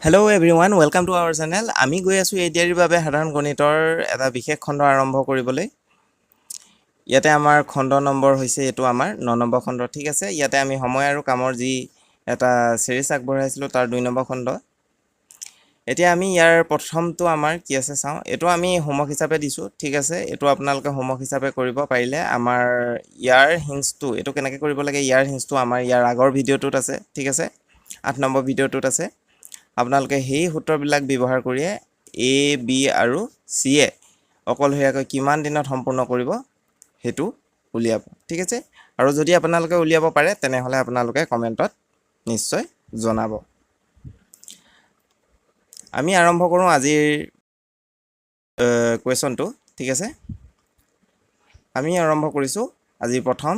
Hello everyone, welcome to our channel. আমি গৈ আছো এই দিয়াৰ বাবে সাধাৰণ গণিতৰ এটা বিশেষ খণ্ড আৰম্ভ কৰিবলৈ। ইয়াতে আমাৰ খণ্ড নম্বৰ হৈছে এটো আমাৰ 9 নম্বৰ খণ্ড, ঠিক আছে? ইয়াতে আমি সময় আৰু কামৰ যি এটা সিৰিজ আগবঢ়াইছিলো তাৰ 2 নম্বৰ খণ্ড। এতিয়া আমি ইয়াৰ প্ৰথমটো আমাৰ কি আছে চাও। এটো আমি হোমৱৰ্ক হিচাপে দিছো, ঠিক আছে? এটো আপোনালোকে হোমৱৰ্ক হিচাপে কৰিব পাৰিলে আমাৰ ইয়াৰ হিন্টছটো এটো কেনেকৈ কৰিব লাগে ইয়াৰ হিন্টছটো আমাৰ ইয়াৰ আগৰ ভিডিঅ'টোত আছে, ঠিক আছে? 8 নম্বৰ ভিডিঅ'টোত আছে। আপোনালোকে সেই সূত্ৰবিলাক ব্যৱহাৰ কৰি এ বি আৰু সি এ অকলহীয়াকৈ কিমান দিনত সম্পূৰ্ণ কৰিব হেতু উলিয়াব, ঠিক আছে? আৰু যদি আপোনালোকে উলিয়াব পাৰে তেনেহলে আপোনালোকে কমেন্টত নিশ্চয় জনাব। আমি আৰম্ভ কৰো আজিৰ কোৱেশ্যনটো, ঠিক আছে? আমি আৰম্ভ কৰিছো আজি প্ৰথম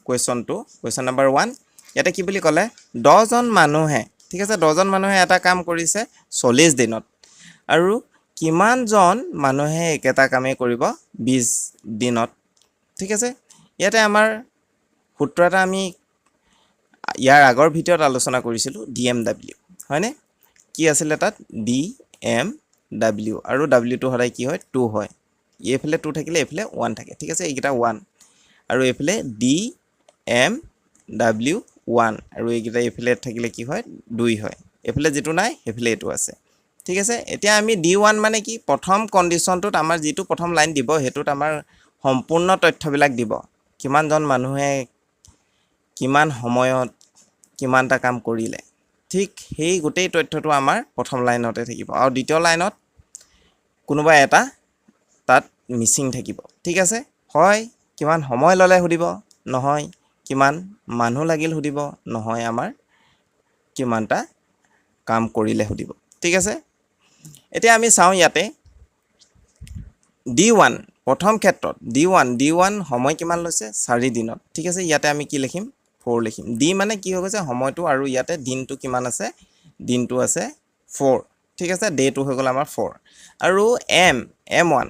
কোৱেশ্যনটো, কোৱেশ্যন নম্বৰ 1। ইয়াতে কি বুলি ক'লে 10 জন মানুহে, ঠিক আছে? 10 জন মানুহে এটা কাম কৰিছে 40 দিনত আৰু কিমান জন মানুহে একেটা কামে কৰিব 20 দিনত, ঠিক আছে? ইয়াতে আমাৰ সূত্ৰ এটা আমি ইয়াৰ আগৰ ভিডিঅ'ত আলোচনা কৰিছিলো DMW, হয়নে? কি আছিল তাত DMW আৰু W টো সদায় কি হয় 2 হয়। এইফালে 2 থাকিলে এইফালে 1 থাকে, ঠিক আছে? এইকেইটা 1 আৰু এইফালে DMW1 আৰু এইকেইটা এইফালে থাকিলে কি হয় 2 হয়। এইফালে যেটো নাই সেইফালে এটো আছে, ঠিক আছে? এতিয়া আমি D1 মানে কি প্ৰথম কন্ডিশনটোত আমাৰ যেটো প্ৰথম লাইন দিব হেতুত আমাৰ সম্পূৰ্ণ তথ্যবিলাক দিব। কিমান জন মানুহে কিমান সময়ত কিমানটা কাম কৰিলে, ঠিক সেই গোটেই তথ্যটো আমাৰ প্ৰথম লাইনতে থাকিব আৰু দ্বিতীয় লাইনত কোনোবা এটা তাত মিসিং থাকিব, ঠিক আছে? হয় কিমান সময় ললে সুধিব, নহয় কিমান মানুহ লাগিল সুধিব, নহয় আমাৰ কিমানটা কাম কৰিলে সুধিব, ঠিক আছে? এতিয়া আমি চাও ইয়াতে D1 প্ৰথম ক্ষেত্ৰত D1 সময় কিমান লৈছে 4 দিনত, ঠিক আছে? ইয়াতে আমি কি লিখিম 4 লিখিম। D মানে কি হৈ গৈছে সময়টো আৰু ইয়াতে দিনটো কিমান আছে, দিনটো আছে 4, ঠিক আছে? ডেটো হৈ গ'ল আমাৰ 4 আৰু M1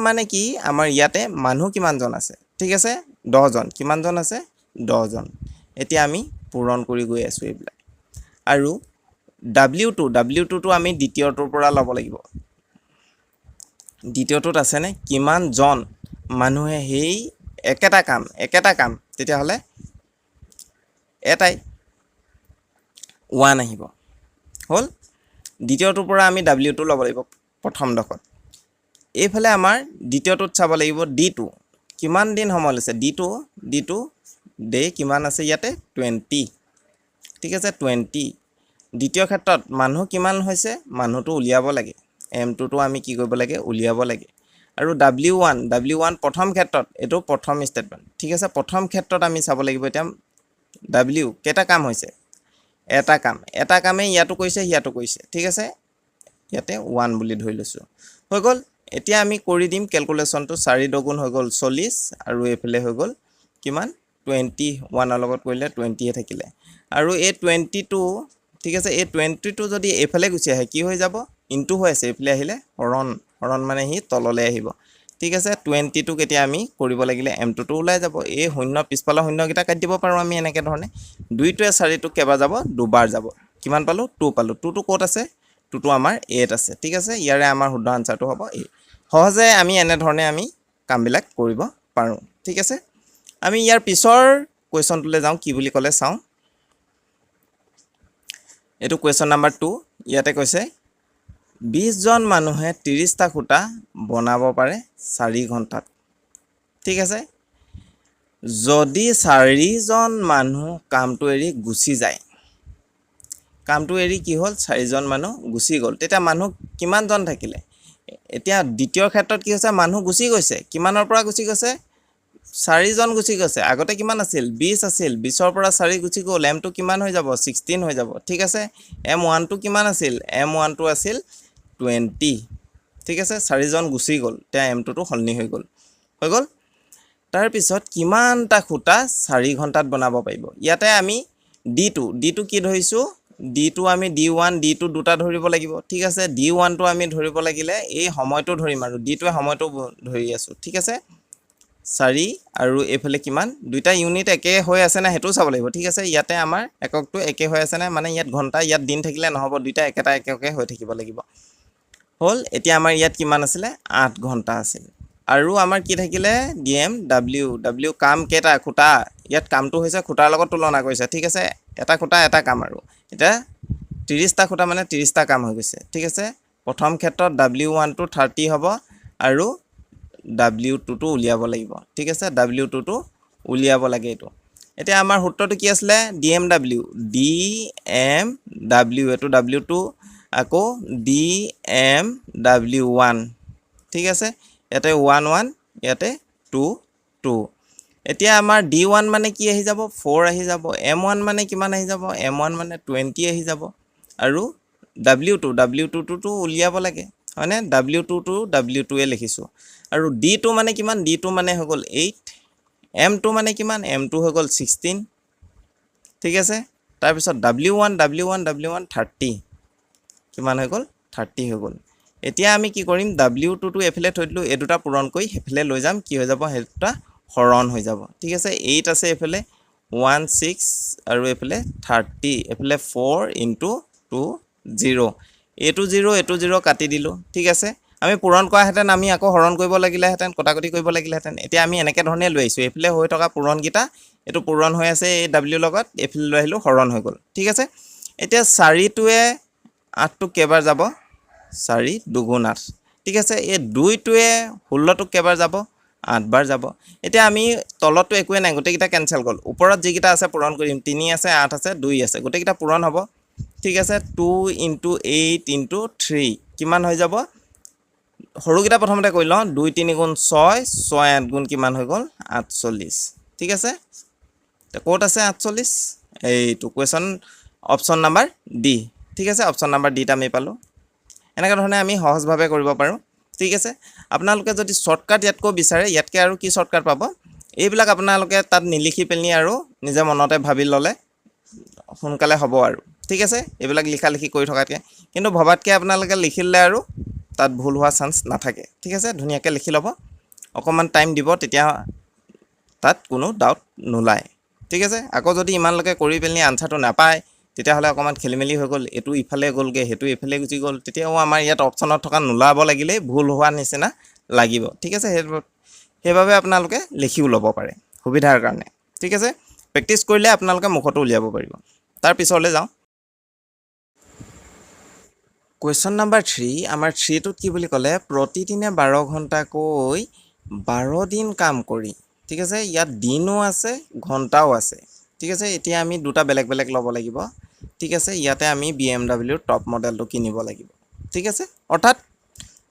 মানে কি আমাৰ ইয়াতে মানুহ কিমান জন আছে, ঠিক আছে? 10 জন। কিমান জন আছে 10 জন। এতিয়া আমি পূৰণ কৰি গৈ আছো এইবিলাক আৰু W2 টো আমি দ্বিতীয়টোৰ পৰা ল'ব লাগিব। দ্বিতীয়টোত আছে নে কিমান জন মানুহে সেই একেটা কাম তেতিয়া হলে এটাই 1 আহিব হল। দ্বিতীয়টোৰ পৰা আমি W2 ল'ব লাগিব প্ৰথম ডখত। এইফালে আমাৰ দ্বিতীয়টোত চাব লাগিব D2 কিমান দিন সময় লৈছে। D2 ডে কিমান আছে ইয়াতে 20, ঠিক আছে? 20। দ্বিতীয় ক্ষেত্ৰত মানুহ কিমান হৈছে মানুহটো উলিয়াব লাগে। M2 টো আমি কি কৰিব লাগে উলিয়াব লাগে আৰু W1 প্ৰথম ক্ষেত্ৰত এটো প্ৰথম স্টেটমেন্ট, ঠিক আছে? প্ৰথম ক্ষেত্ৰত আমি চাব লাগিব এতিয়া W কেটা কাম হৈছে এটা কামে ইয়াতো কৈছে ইয়াতো কৈছে, ঠিক আছে? ইয়াতে 1 বুলি ধৰি লৈছো হৈ গ'ল। এতিয়া আমি কৰি দিম ক্যালকুলেশনটো 4 দুগুণ হৈ গ'ল 40 আৰু এইফালে হৈ গ'ল কিমান 21 ৰ লগত কৰিলে 20 এ থাকিলে আৰু এই 22, ঠিক আছে? এই 22 যদি এইফালে গুচি আহে কি হৈ যাব ইনটু হৈ আছে, এইফালে আহিলে হৰণ মানে হি তললৈ আহিব, ঠিক আছে? 22 কেতিয়া আমি কৰিব লাগিলে M2 টো ওলাই যাব। এই শূন্য পিছফালৰ শূন্যকেইটা কাটি দিব পাৰো আমি এনেকে ধৰণে। 2টোৱে 4টো কেবা যাব দুবাৰ যাব। কিমান পালো 2 পালো। 2 টো ক'ত আছে 2 টো আমাৰ A-ত আছে, ঠিক আছে? ইয়াৰে আমাৰ শুদ্ধ আনসাৰটো হ'ব A। সহজে আমি এনে ধৰণে আমি কামবিলাক কৰিব পাৰো, ঠিক আছে? আমি ইয়াৰ পিছৰ কোৱেশ্যনটোলৈ যাওঁ কি বুলি ক'লে চাওঁ। এটো কোৱেশ্যন নম্বৰ 2। ইয়াতে কৈছে 20 জন মানুহে 30টা খুঁটা বনাব পাৰে 4 ঘণ্টাত, ঠিক আছে? যদি 4 জন মানুহ কামটো এৰি গুচি যায়, কামটো এৰি কি হ'ল 4 জন মানুহ গুচি গ'ল, তেতিয়া মানুহ কিমান জন থাকিলে। এতিয়া দ্বিতীয় ক্ষেত্ৰত কি হৈছে মানুহ গুচি গৈছে, কিমানৰ পৰা গুচি গৈছে 4 জন গুচি গৈছে। আগতে কিমান আছিল 20 আছিল, 20ৰ পৰা 4 গুচি গ'ল, M2 কিমান হৈ যাব 16 হৈ যাব, ঠিক আছে? M1 টো কিমান আছিল M1 টো আছিল 20, ঠিক আছে? 4 জন গুচি গ'ল, তেতিয়া M2 টো সলনি হৈ গ'ল। তাৰ পিছত কিমানটা খুঁটা 4 ঘণ্টাত বনাব পাৰিব। ইয়াতে আমি D2 কি ধৰিছো D2 আমি D1 D2 দুটা ধৰিব লাগিব, ঠিক আছে? D1 টো আমি ধৰিব লাগিলে এই সময়টো ধৰিম আৰু D2 এ সময়টো ধৰি আছো, ঠিক আছে? 4 আৰু এইফালে কিমান দুইটা ইউনিট একে হৈ আছে না হেতু চাব লাগিব ঠিক আছে ইয়াতে আমাৰ এককটো একে হৈ আছে না মানে ইয়াত ঘন্টা ইয়াত দিন থাকিলে নহব দুইটা একেটা এককে হৈ থাকিব লাগিব হল এতিয়া আমাৰ ইয়াত কিমান আছিল 8 ঘন্টা আছিল আৰু আমাৰ কি থাকিলে ডিএম ডব্লিউ কাম কেটা খুটা ইয়াত কামটো হৈছে খুটাৰ লগত তুলনা কৰিছে ঠিক আছে এটা খুটা এটা কাম আৰু এটা 30 টা খুটা মানে 30 টা কাম হৈ গৈছে ঠিক আছে প্ৰথম ক্ষেত্ৰত w1 টো 30 হ'ব আৰু w2 টো উলিয়াব লাগিব ঠিক আছে w2 টো উলিয়াব লাগে এটো এতিয়া আমাৰ সূত্ৰটো কি আছিল dmw এটো w2 আকৌ dmw1 ঠিক আছে ইয়াতে 1 1 ইয়াতে 2 2 এতিয়া আমাৰ d1 মানে কি আহি যাব 4 আহি যাব m1 মানে কিমান আহি যাব m1 মানে 20 আহি যাব আৰু w2 টো উলিয়াব লাগে হয়নে w2 টো w2 এ লিখিছো আৰু d2 মানে কিমান d2 মানে হৈ গল 8 m2 মানে কিমান m2 হৈ গল 16 ঠিক আছে তাৰ পিছত w1 30 কিমান হৈ গল 30 হৈ গল এতিয়া আমি কি কৰিম w2 টো এফালে থৈ দিলো এই দুটা পূৰণ কৰি হেফালে লৈ যাম কি হৈ যাব হেটা হৰণ হৈ যাব ঠিক আছে 8 আছে এফালে 1 6 আৰু এফালে 30 এফালে 4 * 2 0 এটো 0 কাটি দিলো ঠিক আছে আমি পূৰণ কৰা হেতেন আমি আকৌ হৰণ কৰিব লাগিলে হেতেন কটাকটি কৰিব লাগিলে হেতেন এতিয়া আমি এনেকে ধৰণে লৈ আইছো এফালে হৈ থকা পূৰণ গিটা এটো পূৰণ হৈ আছে এই w লগত এফালে লৈ আহিলো হৰণ হৈ গল ঠিক আছে এতিয়া 4 টোৱে 8 টো কেবাৰ যাব 4 দুগুণ 8 ঠিক আছে এই 2 টোৱে 16 টো কেবাৰ যাব 8 বাৰ যাব এতিয়া আমি তলতো একোৱে নাই গোটেইকিটা কেনসেল গল ওপৰত যিকিটা আছে পূৰণ কৰিম 3 আছে 8 আছে 2 আছে গোটেইকিটা পূৰণ হ'ব ঠিক আছে 2 * 8 * 3 কিমান হৈ যাব হৰুকিটা প্ৰথমতে কই লওঁ 2 3 গুণ 6 6 8 গুণ কিমান হৈ গল 48 ঠিক আছে তে কোড আছে 48 এইটো কোৱেশ্চন অপচন নাম্বাৰ ডি ঠিক আছে অপচন নাম্বাৰ ডি টা আমি পালো এনেকা ধৰণে আমি সহজভাৱে কৰিব পাৰো ঠিক আছে আপোনালোকে যদি শৰ্টকাট ইয়াতকো বিচাৰে ইয়াতকে আৰু কি শৰ্টকাট পাব এইবিলাক আপোনালোকে তাত নিলিখি পেলনি আৰু নিজে মনতে ভাবি ললে সোনকালে হ'ব আৰু ঠিক আছে এইবিলাক লিখা লিখি কৰি থকাতকে কিন্তু ভবাতকে আপোনালোকে লিখিলে আৰু তাত ভুল হোৱা চান্স নাথাকে ঠিক আছে ধুনিয়াকে লিখি লব অকমান টাইম দিব তেতিয়া তাত কোনো ডাউট নোলায় ঠিক আছে আকৌ যদি ইমানলৈকে কৰি পেলনি আনসাৰটো নাপায় তেতিয়া হলে অকমান খেলিমেলি হৈ গল এটো ইফালে গলগে হেতু ইফালে গুচি গল তেতিয়াও আমাৰ ইয়াত অপচনত থকা নোলাব লাগিলে ভুল হোৱা নিচিনা লাগিব ঠিক আছে হেবাবে আপোনালোকে লিখিও লব পাৰে সুবিধাৰ কাৰণে ঠিক আছে প্ৰেক্টিস কৰিলে আপোনালোকে মুখটো উলিয়াব পাৰিব তাৰ পিছলৈ যাও কোৱেশ্চন নাম্বাৰ 3 আমাৰ 3 টোত কি বুলি ক'লে প্ৰতিদিনে 12 ঘণ্টাকৈ 12 দিন কাম কৰি ঠিক আছে ইয়াত দিনও আছে ঘণ্টাও আছে ঠিক আছে এতিয়া আমি দুটা বেলেগ বেলেগ লব লাগিব ঠিক আছে ইয়াতে আমি BMW টপ মডেলটো কিনিব লাগিব ঠিক আছে অৰ্থাৎ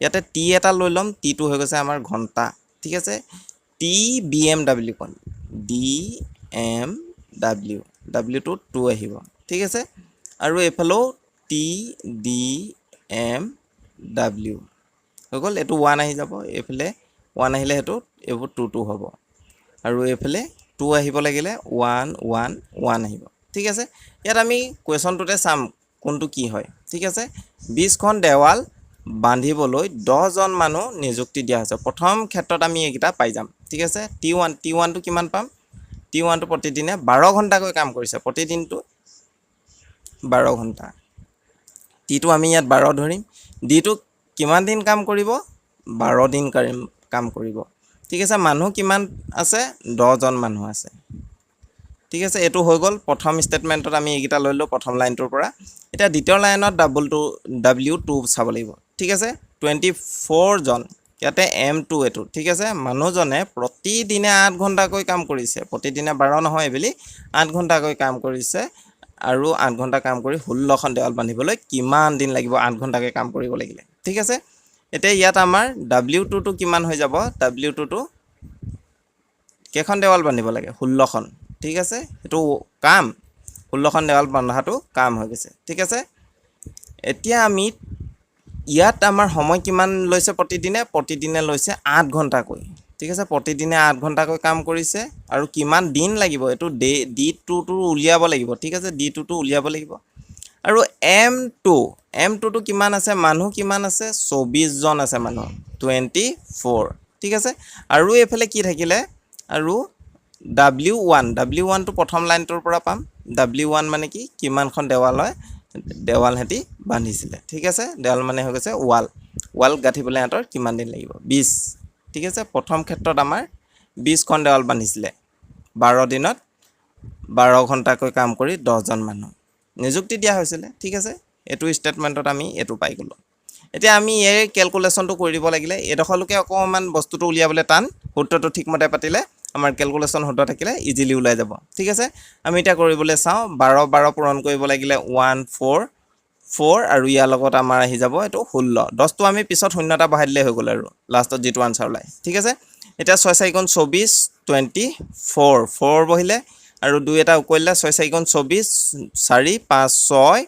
ইয়াতে টি এটা লৈ লম টি টো হৈ গৈছে আমাৰ ঘণ্টা ঠিক আছে টি BMW কোন DMW W টো 2 আহিব ঠিক আছে আৰু এফালো TDMW হৈ গল এটো 1 আহি যাব এফালে 1 আহিলে হেতু এবোৰ 2 2 হ'ব আৰু এফালে 2 আহিব লাগিলে 1 1 1 আহিব ঠিক আছে ইয়াত আমি কোৱেশ্চনটোতে চাম কোনটো কি হয় ঠিক আছে 20 খন দেৱাল বান্ধিবলৈ 10 জন মানুহ নিযুক্তি দিয়া হৈছে প্ৰথম ক্ষেত্ৰত আমি এইকিটা পাই যাম ঠিক আছে T1 টো কিমান পাম T1 টো প্ৰতিদিনে 12 ঘণ্টাকৈ কাম কৰিছে প্ৰতিদিনটো 12 ঘণ্টা T টো আমি ইয়াত 12 ধৰিম D টো কিমান দিন কাম কৰিব 12 দিন কাম কৰিব ঠিক আছে মানুহ কিমান আছে 10 জন মানুহ আছে ঠিক আছে এটো হৈ গল প্ৰথম স্টেটমেন্টত আমি এইকিটা লৈলো প্ৰথম লাইনটোৰ পৰা এটা দ্বিতীয় লাইনত W2 চাব লাগিব ঠিক আছে 24 জন ইয়াতে M2 এটো ঠিক আছে মানুহজনে প্ৰতিদিনে 8 ঘণ্টাকৈ কাম কৰিছে প্ৰতিদিনে 12 নহয় এবেলি 8 ঘণ্টাকৈ কাম কৰিছে আৰু 8 ঘণ্টা কাম কৰি 16 খন দেৱাল বান্ধিবলৈ কিমান দিন লাগিব 8 ঘণ্টাকৈ কাম কৰিব লাগিলে ঠিক আছে এতিয়া ইয়াত আমাৰ W2 টো কিমান হৈ যাব W2 টো কেখন দেৱাল বান্ধিব লাগে 16 খন ঠিক আছে এটো কাম 16 খন দেৱাল বান্ধাটো কাম হৈ গৈছে ঠিক আছে এতিয়া আমি ইয়াত আমাৰ সময় কিমান লৈছে প্ৰতিদিনে লৈছে 8 ঘণ্টাকৈ ঠিক আছে প্ৰতিদিনে 8 ঘণ্টাকৈ কাম কৰিছে আৰু কিমান দিন লাগিব এটো D2 টো উলিয়াব লাগিব ঠিক আছে D2 টো উলিয়াব লাগিব আৰু M2 টো কিমান আছে মানুহ কিমান আছে 24 জন আছে মানুহ 24 ঠিক আছে আৰু এফালে কি থাকিলে আৰু W1 টো প্ৰথম লাইনটোৰ পৰা পাম W1 মানে কি কিমানখন দেৱাল হয় দেৱাল হেতি বান্ধিছিলে ঠিক আছে দেৱাল মানে হৈ গৈছে ওয়াল গাঁঠিবলৈ হাতৰ কিমান দিন লাগিব 20 ঠিক আছে প্ৰথম ক্ষেত্ৰত আমাৰ 20খন দেৱাল বান্ধিছিলে 12 দিনত 12 ঘণ্টাকৈ কাম কৰি 10 জন মানুহ নিযুক্তি দিয়া হৈছিলে ঠিক আছে এটো ষ্টেটমেন্টত আমি এটো পাই গলো এতিয়া আমি এই ক্যালকুলেশনটো কৰি দিব লাগিলে এডখৰলৈকে অকমান বস্তুটো উলিয়াবলৈ টান সূত্ৰটো ঠিকমতে পাতিলে আমাৰ ক্যালকুলেশন সূত্ৰ থাকিলে ইজিলি ওলাই যাব ঠিক আছে আমি এটা কৰিবলৈ চাও 12 পূৰণ কৰিব লাগিলে 144 আৰু ইয়াৰ লগত আমাৰ আহি যাব এটো 16 10 টো আমি পিছত শূন্যটা বহাই দিলে হৈ গল আৰু লাষ্টত যেটো আনসাৰ ওলাই ঠিক আছে এটা 6 4 গুণ 24 24 4 বহিলে আৰু 2 এটা উকলিলে 6 4 গুণ 24 4 5 6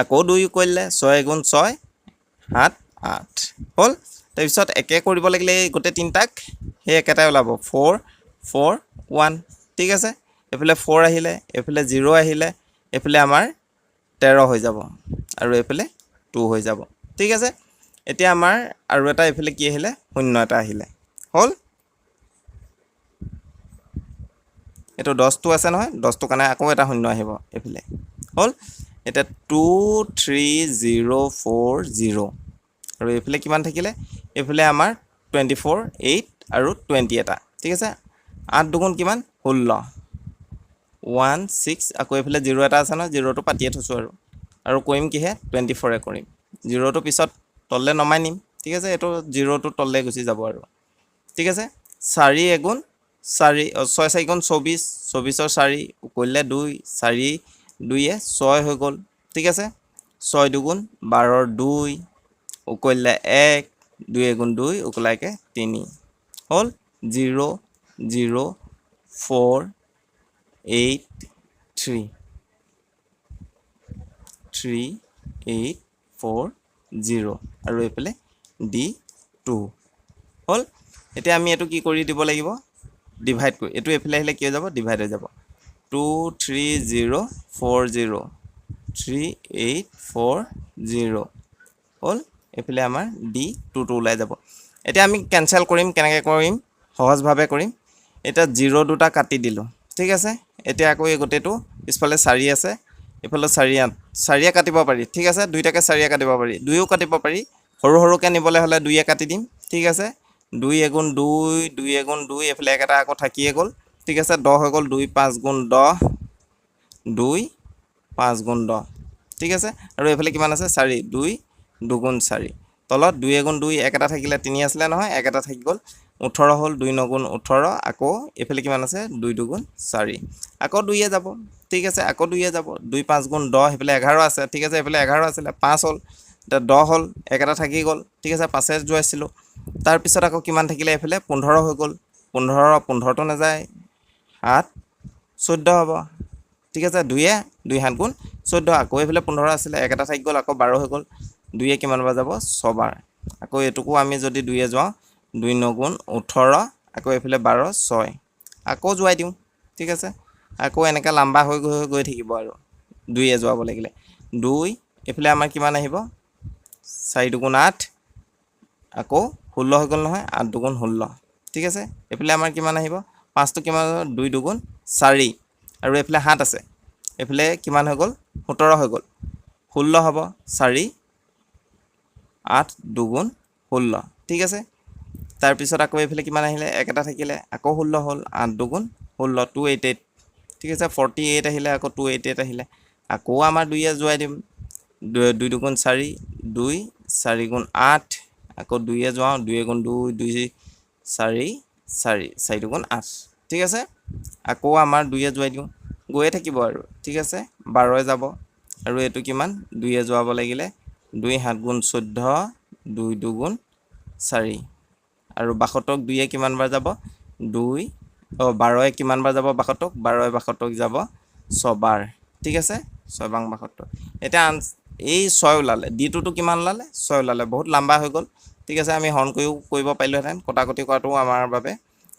আকৌ 2 উকলিলে 6 গুণ 6 7 8 হল তাৰ পিছত একে কৰিব লাগিলে গোটে তিনটাক হে একেটাই ওলাব 4 4 1 ঠিক আছে এফালে 4 আহিলে এফালে 0 আহিলে এফালে আমাৰ 13 হৈ যাব আৰু এফালে 2 হৈ যাব ঠিক আছে এতিয়া আমাৰ আৰু এটা এফালে কি আহিলে শূন্য এটা আহিলে হল এটো 10 টো আছে নহয় 10 টো কাৰণে আকৌ এটা শূন্য আহিব এফালে হল এটা 23040 আৰু এফালে কিমান থাকিলে এফালে আমাৰ 24 8 আৰু 20 এটা ঠিক আছে 8 দুগুণ কিমান 16 16 আকৌ এফালে 0 এটা আছে নহয় 0 টো পাতিয়ে থৈছো আৰু কৰিম কি হে 24 এ কৰিম 0 টো পিছত তললে নমাই নিম ঠিক আছে এটো 0 টো তললে গুচি যাব আৰু ঠিক আছে 4 এগুণ 4 6 4 গুণ 24 24 ৰ 4 উকলিলে 2 4 2 এ 6 হৈ গল ঠিক আছে 6 দুগুণ 12 ৰ 2 উকলিলে 1 2 এগুণ 2 উকলাইকে 3 হল 0 0 4 8 3 3 8 4 0 আৰু এফালে D2 হল এতিয়া আমি এটো কি কৰি দিব লাগিব ডিভাইড কৰি এটো এফালে আহিলে কি হৈ যাব ডিভাইড হৈ যাব 23040 3840 হল এফালে আমাৰ D2 টো ওলাই যাব এতিয়া আমি ক্যান্সেল কৰিম কেনেকৈ কৰিম সহজভাৱে কৰিম এটা 0 দুটা কাটি দিলো ঠিক আছে এতিয়া আকৌ এই গোটেটো পিছফালে 4 আছে এফালে 4 এ কাটিব পাৰি ঠিক আছে দুইটাকে 4 এ কাটিব পাৰি 2ও কাটিব পাৰি সৰু সৰুকে নিবলে হলে 2 এ কাটি দিম ঠিক আছে 2 এগুণ 2 2 এগুণ 2 এফালে একটা আকৌ থাকিয়ে গল ঠিক আছে 10 হৈ গল 2 5 গুণ 10 2 5 গুণ 10 ঠিক আছে আৰু এফালে কিমান আছে 4 2 দুগুণ 4 তলত 2 এগুণ 2 একটা থাকিলে 3 আছিল নহয় একটা থাকি গল 18 হল 2 9 18 আকৌ এফালে কিমান আছে 2 দুগুণ 4 আকৌ 2 এ যাব ঠিক আছে আকৌ 2 এ যাব 2 5 গুণ 10 এফালে 11 আছে ঠিক আছে এফালে 11 আছিল 5 হল 10 হল একটা থাকি গল ঠিক আছে 5 এ জোয়াইছিল তাৰ পিছত আকৌ কিমান থাকিলে এফালে 15 হৈ গল 15 টো না যায় 7 14 হ'ব ঠিক আছে 2 এ 2 7 গুণ 14 আকৌ এফালে 15 আছিল একটা থাকি গল আকৌ 12 হৈ গল 2 এ কিমান বাৰ যাব 6 বাৰ আকৌ এটুকু আমি যদি 2 এ যাও 2 9 গুণ 18 আকৌ এফালে 12 6 আকৌ জোৱাই দিও ঠিক আছে আকৌ এনেকা লম্বা হৈ গৈ থাকিব আৰু 2 এ যোৱাব লাগিলে 2 এফালে আমাৰ কিমান আহিব 4 দুগুণ 8 আকৌ 16 হৈ গল নহয় 8 দুগুণ 16 ঠিক আছে এফালে আমাৰ কিমান আহিব 5 টো কিমান 2 দুগুণ 4 আৰু এফালে 7 আছে এফালে কিমান হৈ গল 17 হৈ গল 16 হ'ব 4 8 দুগুণ 16 ঠিক আছে তাৰ পিছত আকৌ এফালে কিমান আহিলে একটা থাকিলে আকৌ 16 হল 8 দুগুণ 16 288 ঠিক আছে 48 আহিলে আকৌ 288 আহিলে আকৌ আমাৰ 2 এ জোৱাই দিম 2 দুগুণ 4 2 4 গুণ 8 আকৌ 2 এ যাও 2 গুণ 2 2 4 4 4 দুগুণ 8 ঠিক আছে আকৌ আমাৰ 2 এ জোৱাই দিও গৈয়ে থাকিব আৰু ঠিক আছে 12 এ যাব আৰু এটো কিমান 2 এ যোৱাব লাগিলে 2 7 গুণ 14 2 দুগুণ 4 আৰু 62 2 এ কিমান বাৰ যাব 2 12 এ কিমান বাৰ যাব 62 12 এ 62 যাব 6 বাৰ ঠিক আছে 6 বাং 62 এটা এই 6 ওলালে D2 টো কিমান ওলালে 6 ওলালে বহুত লম্বা হৈ গল ঠিক আছে আমি হৰণ কৰিব পাৰিলোহেতেন কটাকটি কৰাটো আমাৰ বাবে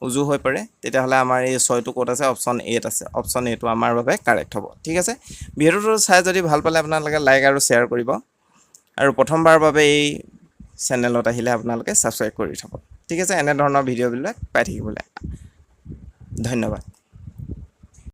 উজু হৈ পৰে তেতিয়া হলে আমাৰ এই 6 টো ক'ত আছে অপচন 8 আছে অপচন 8 টো আমাৰ বাবে কাৰেক্ট হ'ব ঠিক আছে ভিডিওটো চাই যদি ভাল পালে আপোনালোকে লাইক আৰু শেয়াৰ কৰিব আৰু প্ৰথমবাৰৰ বাবে এই চেনেলত আহিলে আপোনালোকে সাবস্ক্ৰাইব কৰি থব ঠিক আছে এনে ধৰণৰ ভিডিওবিলাক পাই থাকিবলৈ ধন্যবাদ।